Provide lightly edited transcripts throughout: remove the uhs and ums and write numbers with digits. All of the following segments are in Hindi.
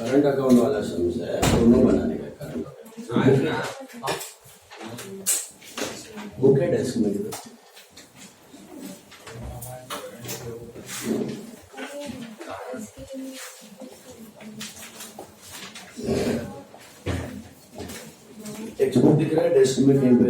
करंट अकाउंट वाला समझ है, दोनों बनाने का करंट अकाउंट। वो क्या डेस्क में टेक्स्ट बुक दिख रहा है, डेस्क में कहीं पे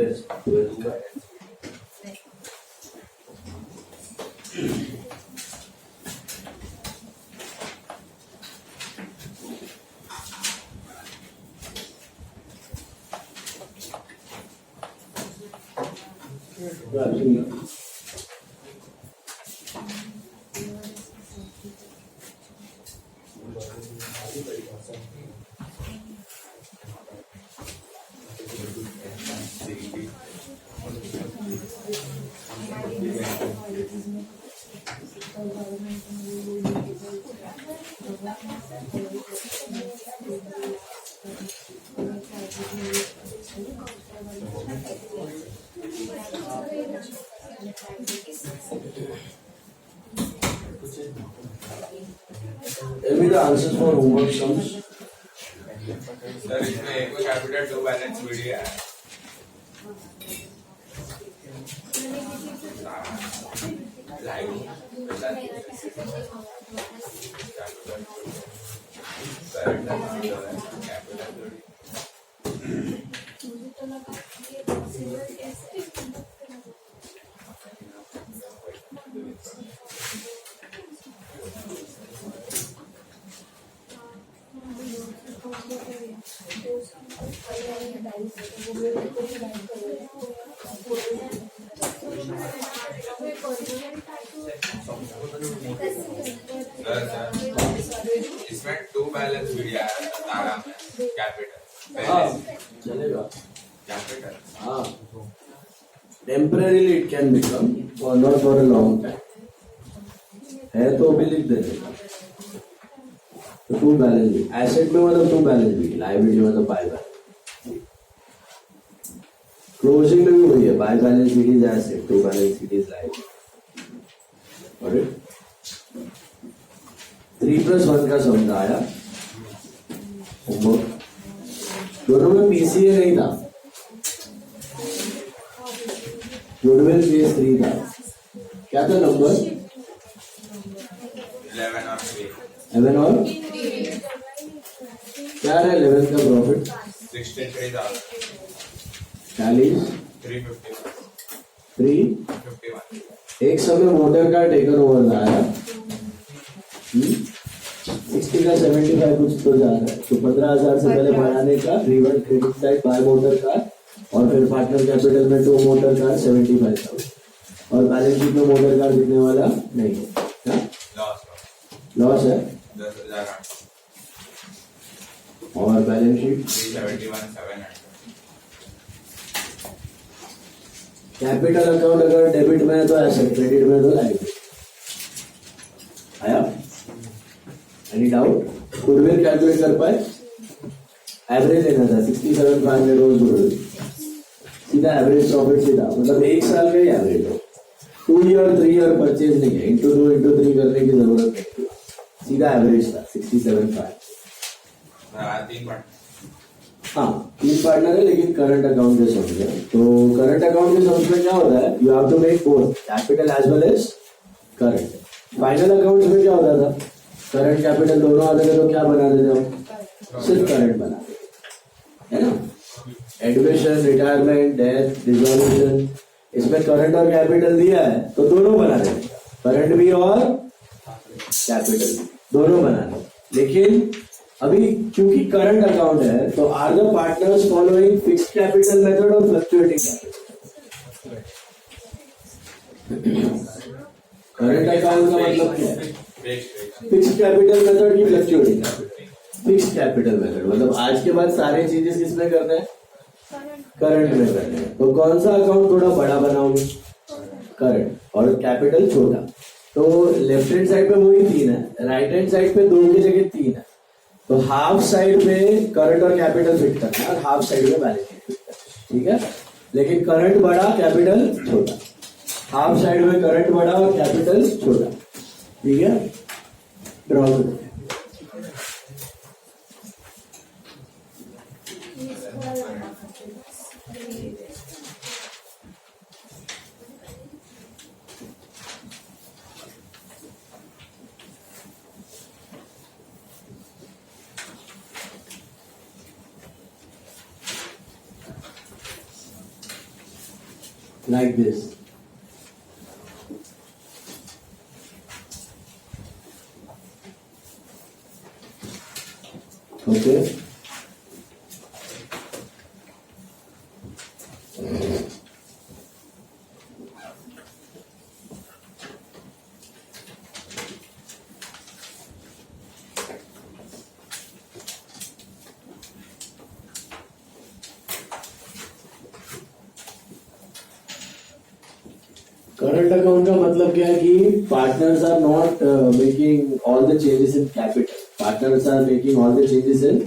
Tell me the answers for homework sums. Sir इसमें एक कैपिटल 2 बैलेंस वीडियो है। इसमें 2 बैलेंस वीडियो है तारा में कैपिटल। हाँ चलेगा कैपिटल हाँ टेम्परेरीली इट कैन बिकम और not for a long time है तो भी लिख देगा। तो 2 बैलेंस भी एसेट में मतलब 2 बैलेंस भी, लायबिलिटी मतलब बाय बैलेंस, क्लोजिंग में भी वही है, by balance sheet is asset, 2 balance sheet is liability. और 3+1 का समझाया होमवर्क, दोनों में पीसीए नहीं था, गुडविल केस 3 था, क्या था नंबर 11 और क्या है 11 का प्रॉफिट 63,000 40 351 एक समय मोटर का टेकन ओवर आया 60 का 75 कुछ तो जा रहा है, तो 15,000 से पहले बढ़ाने का reverse credit side by motor का और फिर पार्टनर कैपिटल में 2 मोटर कार 75,000 और बैलेंस शीट में मोटर कार दिखने वाला नहीं है, लॉस है 10,000 और बैलेंस शीट 371,700। कैपिटल अकाउंट अगर डेबिट में है तो एसेट, क्रेडिट में तो लायबिलिटी। आया एनी डाउट? गुडविल कैलकुलेट कर पाए? एवरेज लेना था 67,500 रोज गुडविल, सीधा एवरेज प्रॉफिट सीधा, मतलब 1 साल का ही एवरेज हो, 2 ईयर 3 ईयर परचेज नहीं है, इंटू 2 इंटू 3 करने की जरूरत नहीं, सीधा एवरेज था 67,500। हाँ 3 पार्टनर है लेकिन करंट अकाउंट के समझ है, तो करंट अकाउंट के समझ में क्या होता है, you have to make both capital as well as current. Final account में क्या होता था, करंट कैपिटल दोनों आते थे तो क्या बना देते हम, सिर्फ करंट बना देते है ना, एडमिशन रिटायरमेंट डेथ डिसॉल्यूशन, इसमें करंट और कैपिटल दिया है तो दोनों बना देते, करंट भी और कैपिटल भी दोनों बना दे। लेकिन अभी क्योंकि करंट अकाउंट है तो are the partners following fixed capital method और फ्लक्चुएटिंग कैपिटल। करंट अकाउंट का मतलब क्या है, फिक्स्ड कैपिटल मेथड की fluctuating capital. Fixed capital method मतलब आज के बाद सारे चीजें किसमें करना है, करंट में करना है, तो कौन सा अकाउंट थोड़ा बड़ा बनाओगे, करंट, और कैपिटल छोटा, तो लेफ्ट हैंड साइड पे वही 3 है, राइट हैंड साइड पे 2 की जगह 3 है, तो हाफ साइड पे करंट और कैपिटल फिट करना है और हाफ साइड पे बैलेंस शीट फिट करना है, ठीक है। लेकिन करंट बड़ा कैपिटल छोटा, हाफ साइड में करंट बड़ा और कैपिटल छोटा, ठीक है। ड्रॉ करो like this. Okay. Current account का मतलब क्या है कि partners are not making all the changes in capital, partners are making all the changes in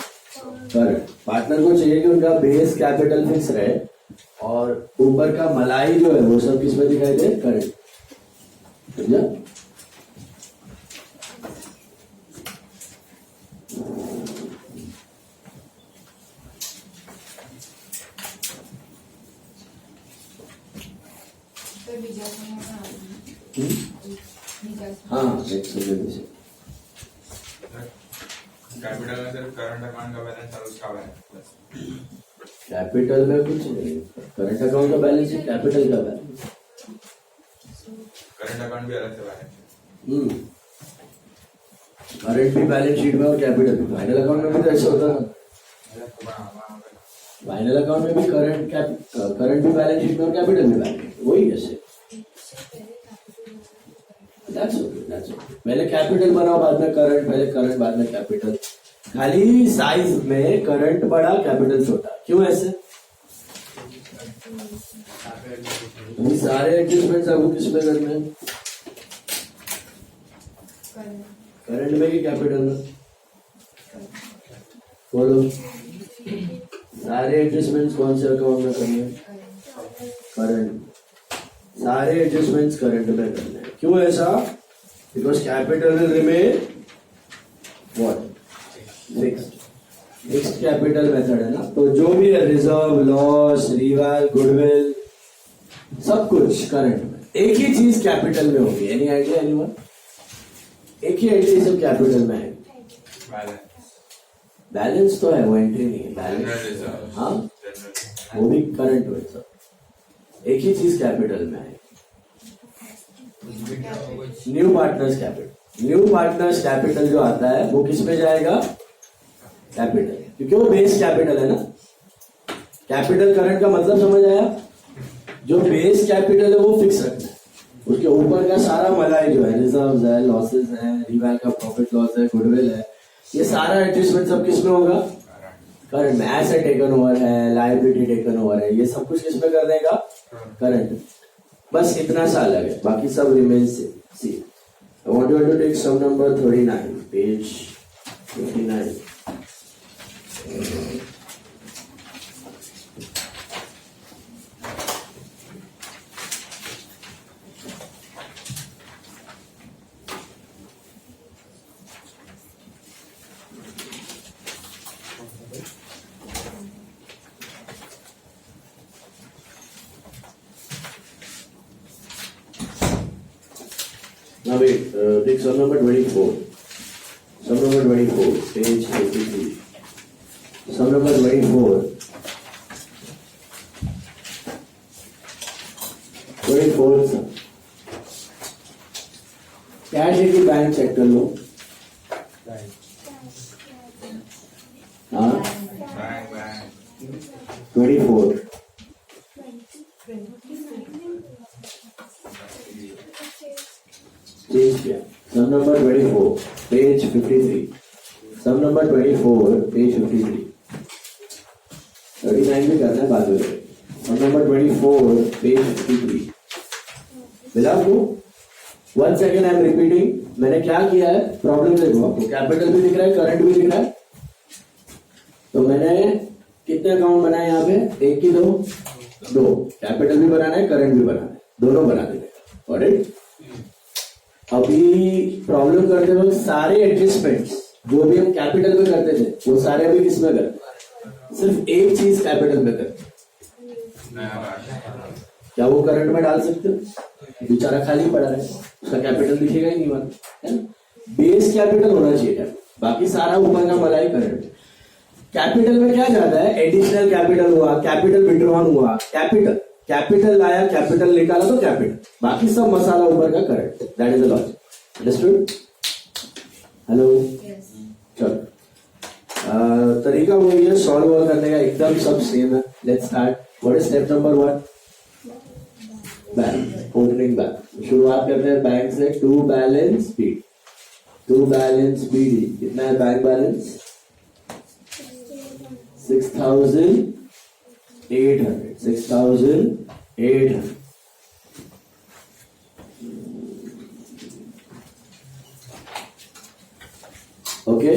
current. Partner को चाहिए कि उनका बेस कैपिटल फिक्स रहे और ऊपर का मलाई जो है वो सब किस में दिखाई दे, करंट। समझा? हाँ, एक सेकंड से कैपिटल में सिर्फ करंट अकाउंट का बैलेंस और उसका बैलेंस, कैपिटल में कुछ नहीं, करंट अकाउंट का बैलेंस है, कैपिटल का बैलेंस। करंट अकाउंट भी अलग से बैलेंस। करंट भी बैलेंस शीट में और कैपिटल भी। फाइनल अकाउंट में भी तो ऐसा होता है। फाइनल अकाउंट में भी करंट भी बैलेंस शीट में और कैपिटल भी बैलेंस, वही जैसे। That's okay. पहले कैपिटल बनाओ, बाद में करंट, पहले करंट बाद में कैपिटल। खाली साइज में करंट बड़ा, कैपिटल छोटा, क्यों ऐसे? ये सारे एडजस्टमेंट्स आपको किस में करने हैं? करंट में कि कैपिटल में? बोलो, सारे एडजस्टमेंट्स कौन से अकाउंट में करने हैं? करंट। सारे एडजस्टमेंट्स करंट में करने हैं। क्यों ऐसा? Because capital will remain what? Fixed capital method है ना। तो जो भी है, रिजर्व, लॉस, रिवैल, गुडविल, सब कुछ करंट में। एक ही चीज कैपिटल में होगी। Any idea anyone? एक ही आइडिया सब कैपिटल में है। बैलेंस तो है, वो एंट्री नहीं है। बैलेंस, हाँ, वो भी करंट में सब। एक ही चीज कैपिटल में है। New partners capital. New partners capital जो आता है वो किस में जाएगा? कैपिटल, क्योंकि वो बेस कैपिटल है ना। कैपिटल करंट का मतलब समझ आया? जो बेस कैपिटल है वो फिक्स रखना है, उसके ऊपर का सारा मलाई जो है, रिजर्व है, लॉसेस है, रिवैल का प्रॉफिट लॉस है, गुडविल है, ये सारा एडजस्टमेंट सब किस में होगा? करंट में। एसेट टेकन ओवर है, लायबिलिटी टेकन ओवर है, ये सब कुछ किस में कर देगा? करंट। बस इतना सा अलग है, बाकी सब remain same. See, I want you to take some number 39, page 59। Now wait, take sum number 24. Sum number 24, page 83. Sum number 24. 24 sum. Cash है कि बैंक चेक कर लो? हाँ, 24. चेंज किया। सम नंबर 24, पेज 53। सम नंबर 24, पेज 53। 39 भी करना है बाद में। सम नंबर 24, पेज 53। मिला आपको? 1 सेकेंड, आई एम रिपीटिंग। मैंने क्या किया है, प्रॉब्लम देखो आपको। कैपिटल भी दिख रहा है, करंट भी दिख रहा है। तो मैंने कितने अकाउंट बनाए यहाँ पे? एक की दो? कैपिटल भी बनाना है, करंट भी बनाना है, दोनों बना देगा। ऑलराइट। अभी प्रॉब्लम करते वक्त सारे एडजस्टमेंट्स जो भी हम कैपिटल में करते थे वो सारे अभी किस में करते? सिर्फ एक चीज कैपिटल में करते। क्या वो करंट में डाल सकते हो? बेचारा खाली पड़ा है, उसका कैपिटल दिखेगा ही नहीं वहां, है ना। बेस कैपिटल होना चाहिए, बाकी सारा ऊपर का मलाई करंट। कैपिटल में क्या जाता है? एडिशनल कैपिटल हुआ, कैपिटल विड्रॉन हुआ। कैपिटल कैपिटल लाया, कैपिटल निकाला तो कैपिटल, बाकी सब मसाला ऊपर का current. That is the logic. Understood? Hello. चलो, तरीका वही है, सॉल्व करने का एकदम सब सेम है. Let's start. What is step number 1? Bank, opening bank. शुरुआत करते हैं बैंक से. To balance BD. To balance BD कितना है? Bank balance 6,800. 6,800. Okay.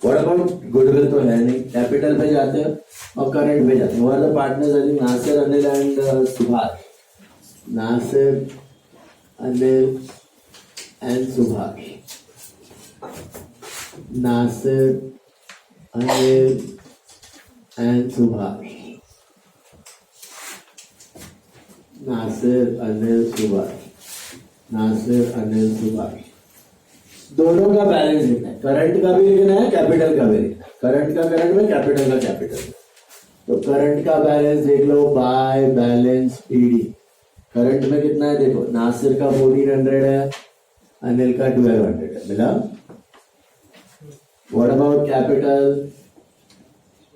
What about goodwill? तो है नहीं. कैपिटल पे जाते हैं और करंट पे जाते हैं. What are the partners? I think Nasir, Anil and Subhash. Nasir, Anil and Subhash. Nasir, Anil and Subhash. Nasir, Anil, Subhash. Nasir, Anil, Subhash. दोनों का बैलेंस लिखना है. करंट का भी लिखना है, कैपिटल का भी लिखना है. करंट का करंट में, कैपिटल का कैपिटल में. तो करंट का बैलेंस देख लो, बाय बैलेंस पीडी. करंट में कितना है देखो, नासिर का 1400 है, अनिल का 1200 है. मिला? What about capital?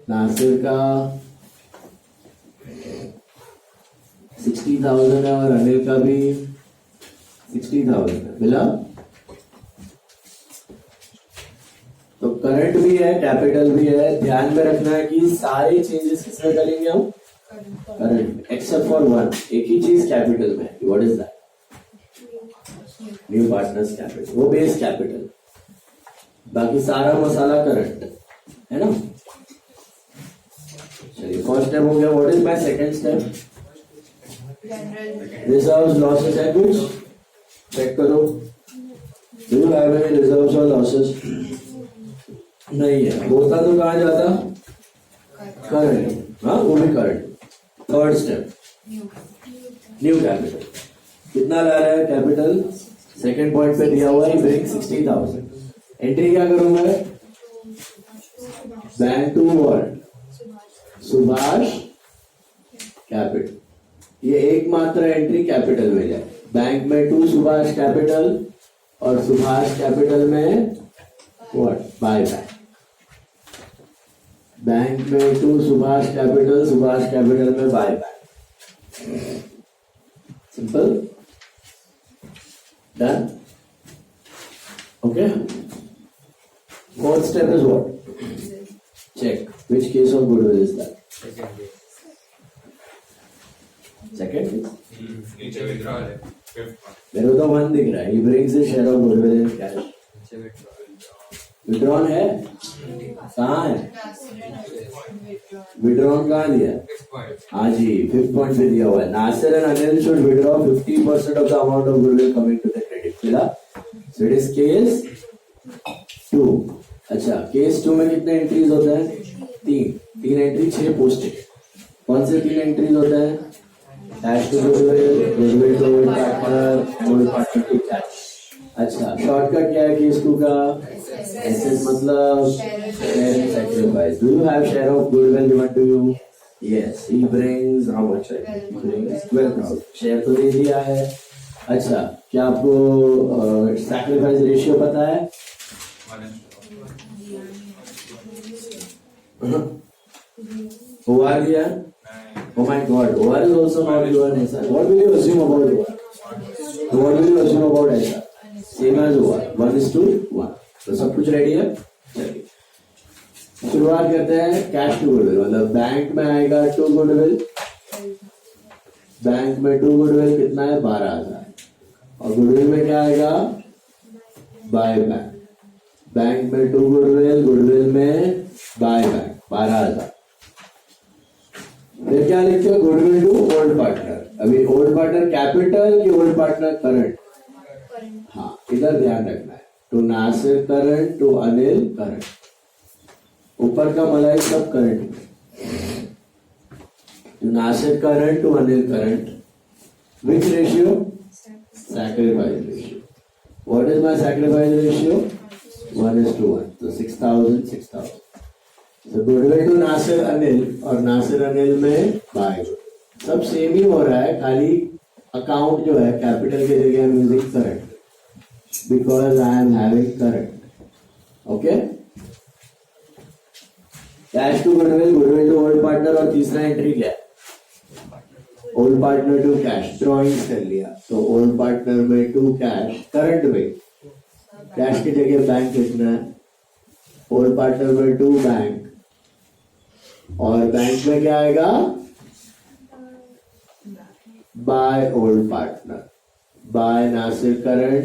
नासिर का 60,000 है और अनिल का भी 60,000 है. मिला? तो करंट भी है, कैपिटल भी है. ध्यान में रखना है कि सारे चेंजेस किसमें करेंगे हम? करंट. एक्सेप्ट फॉर वन, एक ही चीज कैपिटल में है. What is that? New partners capital, वो बेस कैपिटल. बाकी सारा मसाला करंट है ना. चलिए, फर्स्ट स्टेप हो गया. What is my second step? Reserves, losses है कुछ? चेक करो. Do you have any reserves और लॉसेस? नहीं है. होता तो कहाँ जाता? करंट. हाँ, वो भी current. Third step, new capital. कितना ला रहा है कैपिटल? सेकंड पॉइंट पे दिया हुआ है, ब्रिंग 60,000. एंट्री क्या करूंगा? Bank to world Subhash capital. ये एकमात्र एंट्री कैपिटल में जाए. बैंक में टू सुभाष कैपिटल और सुभाष कैपिटल में व्हाट? Buy bank. बैंक में to Subhash capital, Subhash capital में bye bank. Simple. Done. Okay. Fourth step is what? Check which case of goodwill is that? Second. नीचे withdrawal है. Fifth one. मेरे को तो 1 दिख रहा है. He brings his share of goodwill in cash. Withdrawn है? कहाँ है? विड्रॉन कहाँ दिया? हाँ जी, 5th पॉइंट पे दिया हुआ है. Nasir and Anil should withdraw 50% of the amount of goodwill coming to the credit. मिला? So it is case 2. अच्छा, केस 2 में कितने एंट्रीज होते हैं? 3 एंट्री, 6 पोस्टेज. कौन से 3 एंट्रीज होते हैं? Cash to goodwill, goodwill to old partner, old partner to cash. अच्छा, शॉर्टकट क्या है केस 2 का? एसएस मतलब share and sacrifice. Do you have share of goodwill given to you? Yes. He brings how much? He brings 12,000. Share तो दे दिया है. अच्छा, क्या आपको सैक्रिफाइस रेशियो पता है? OR दिया? Oh my God, OR is also not given ऐसा. What will you assume about OR? What will you assume about ऐसा? Same as OR, 1:1. तो सब कुछ रेडी है. चलिए, शुरुआत करते हैं. कैश टू गुडविल मतलब बैंक में आएगा टू गुडविल. बैंक में टू गुडविल कितना है? 12,000. और गुडविल में क्या आएगा? By bank. बैंक में टू गुडविल, गुडविल में बाय बैंक 12,000. फिर क्या लिखते हो? Goodwill to old partner. अभी ओल्ड पार्टनर कैपिटल कि ओल्ड पार्टनर करंट? हाँ, इधर ध्यान रखना है. To Nasir current, to Anil current. ऊपर का मलाई सब current. To Nasir current, to Anil current. Which ratio? Sacrifice ratio. What is my sacrifice ratio? 1:1. तो 6,000, 6,000. तो गुडविल टू नासिर अनिल और नासिर अनिल में बाय सब सेम ही हो रहा है, खाली अकाउंट जो है कैपिटल के जगह हम using current because I am having current. Okay, cash to goodwill, goodwill to old partner और तीसरा एंट्री क्या है? Old partner to cash. Drawing कर लिया तो ओल्ड पार्टनर में टू कैश, करंट में कैश की जगह बैंक लिखना है. ओल्ड पार्टनर में टू बैंक और बैंक में क्या आएगा? By old partner, by Nasir current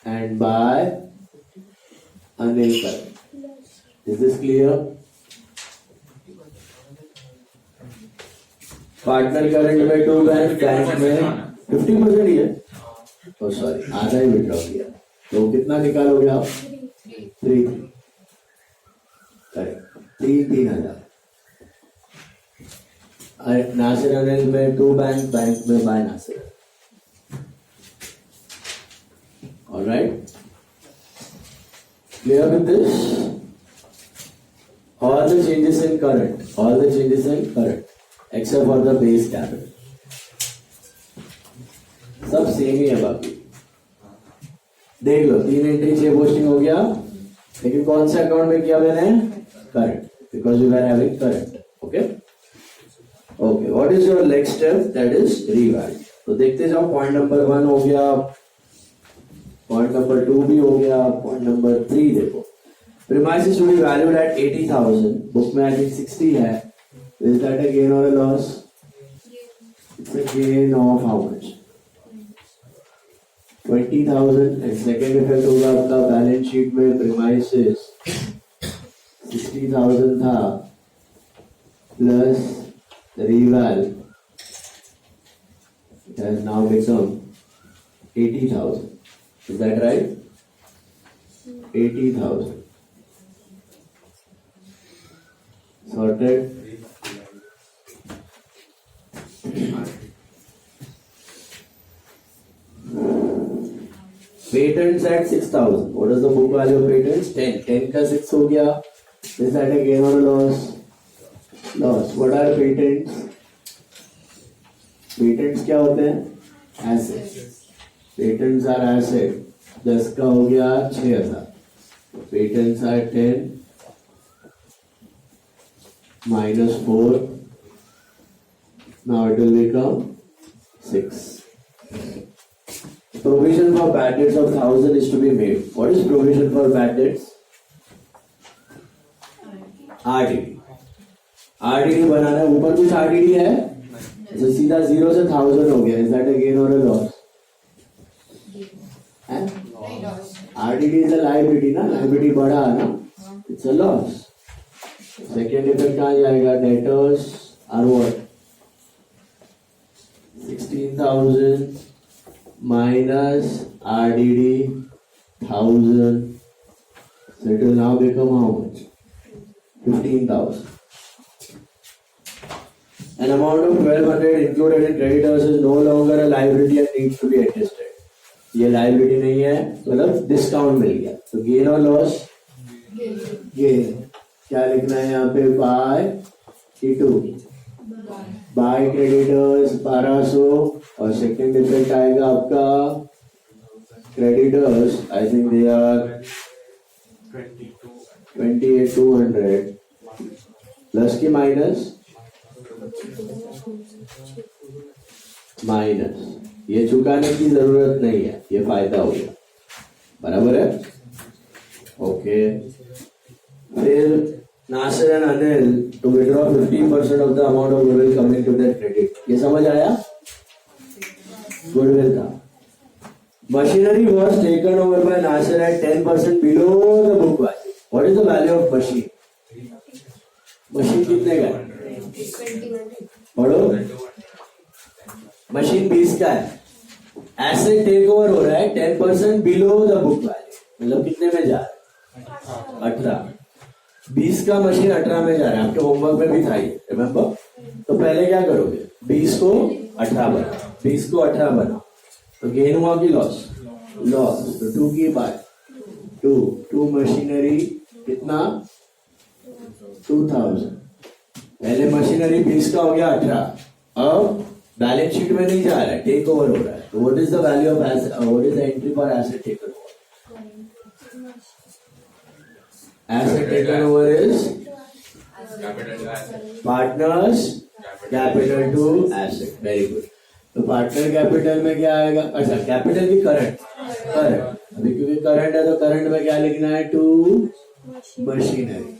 and by Anil current. Is this clear? Partner current में टू बैंक, बैंक में 50% ही है. तो सॉरी, आधा ही विड्रॉ किया. तो कितना निकालोगे आप? 3. करेक्ट, 3,000. नासिर अनिल में टू बैंक, बैंक में by Nasir. Alright, clear with this? All the changes in current except for the base capital सब सेम ही है. बाकी देख लो, 3 एंट्री 6 पोस्टिंग हो गया, लेकिन कौन से अकाउंट में किया मैंने? Current, because you are having current. Okay okay, what is your next step? That is revalue. तो देखते जाओ. पॉइंट नंबर 1 हो गया, पॉइंट नंबर 2 भी हो गया, पॉइंट नंबर 3 देखो. Premises to be valued at 80,000. Book में I think 60 है. Is that a gain or a loss? It's a gain of how much? 20,000. And second effect होगा आपका बैलेंस शीट में premises 60,000 था plus reval. It has now become 80,000. Is that right? 80,000. Sorted. Patents at 6,000. What is the book value of patents? 10. 10 का 6 हो गया. Is that a gain or a loss? Loss. What are patents? Patents क्या होते हैं? Assets. Patents are asset. 10 का हो गया 6,000. Patents are 10. minus 4. Now it will become 6. Provision for bad debts of 1,000 is to be made. What is provision for bad debts? RDD. RDD बनाना है. ऊपर कुछ RDD है, तो सीधा 0 से 1,000 हो गया. Is that a gain or a loss? RDD is a liability ना, liability बढ़ा ना, it's a loss. Second effect कहाँ जाएगा? Debtors are what? 16,000 minus RDD 1,000. So it will now become how much? 15,000. An amount of 1,200 included in creditors is no longer a liability and needs to be adjusted. ये liability नहीं है, मतलब डिस्काउंट मिल गया. तो गेन और लॉस? गेन. क्या लिखना है यहाँ पे? Bye T2. बाय क्रेडिटर्स 1200 और सेकेंड इफेक्ट आएगा आपका creditors. I think they are 28,200 plus की माइनस ये चुकाने की जरूरत नहीं है, ये फायदा हो गया. बराबर है? ओके. फिर Nasir and Anil to withdraw 15% of the amount of goodwill coming to their credit. ये समझ आया? गुडविल था. Machinery was taken over by Nasir at 10% below the book value. What is the value of machine? Machine कितने का है? पढ़ो. मशीन 20 का है. एसेट टेक ओवर हो रहा है 10% बिलो द बुक वैल्यू. मतलब कितने में जा रहा है? 18. 20 का मशीन 18 में जा रहा है. आपके होमवर्क में भी था ये, रिमेम्बर? तो पहले क्या करोगे? 20 को 18 बनाओ. 20 को 18 बनाओ तो गेन हुआ कि लॉस? लॉस. तो 2 की बाय 2 मशीनरी कितना? 2000। पहले मशीनरी फीस का हो गया 18। अब बैलेंस शीट में नहीं जा रहा है, टेक ओवर हो रहा है। तो what is the value of asset, what is the entry for asset taken over? Asset taken over is Capital to asset. Partners capital to asset. Very good. तो पार्टनर कैपिटल में क्या आएगा? अच्छा, कैपिटल की करंट, अभी क्योंकि करंट है तो करंट में क्या लिखना है? To machinery.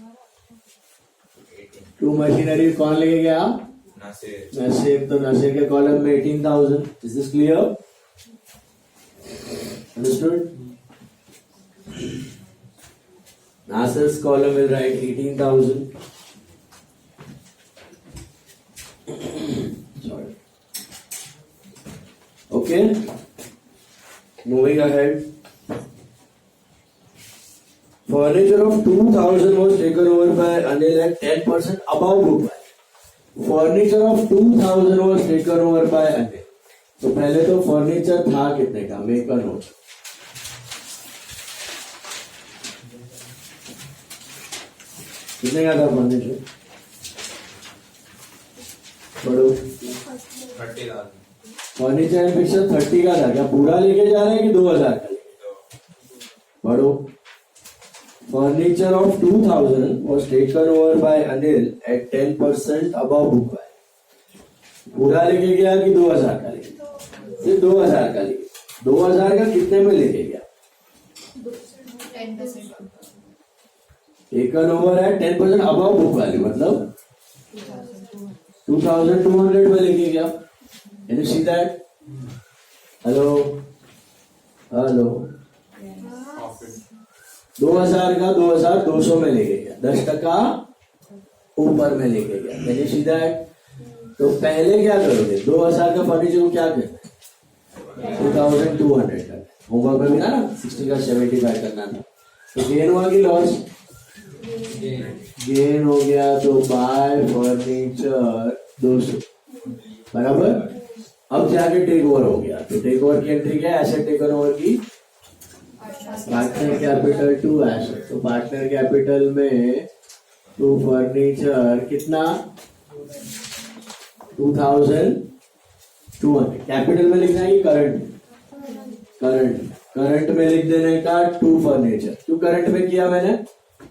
टू मशीनरी कौन लेके गया? Nasir. नसीर। तो नसीर के कॉलम में 18,000। Is this clear? Understood? Nasir's column will write 18,000. Sorry. Okay. Moving ahead. Furniture of 2,000 was taken over by Anil at 10% above book value. Furniture of 2,000 was taken over by Anil. तो पहले तो फर्नीचर था कितने का? Make a note. कितने का था फर्नीचर? पढ़ो। 30,000. फर्नीचर एंड फिक्सर 30 का था। क्या पूरा लेके जा रहे हैं कि 2,000 का लेके? पढ़ो। Furniture of 2,000 was taken over by Anil at 10% above book value. पूरा लेके गया कि 2,000 का लेके? सिर्फ 2,000 का लेके। 2,000 का कितने में लेके गया? 10%। टेकन ओवर है 10% अबव बुक वैल्यू, मतलब 2,200 में लेके गया। Can you see that? Hello hello. Profit. 2,000 का 2,200 में लेके गया, 10% ऊपर में लेके गया। Can you see that? तो पहले क्या करोगे? 2,000 का फर्नीचर को क्या करना है? 2,200 का। होमवर्क में भी ना 60 का 75 करना था। तो गेन हुआ कि लॉस? गेन हो गया। तो बाय फर्नीचर 200 बराबर। अब जाके टेक ओवर हो गया। तो टेक ओवर की एंट्री क्या है? एसेट टेकन ओवर की पार्टनर कैपिटल टू एसेट। तो पार्टनर कैपिटल में टू फर्नीचर कितना? 2,200। कैपिटल में लिखना है कि करंट? करंट में लिख देने का टू फर्नीचर। क्यों करंट में किया मैंने?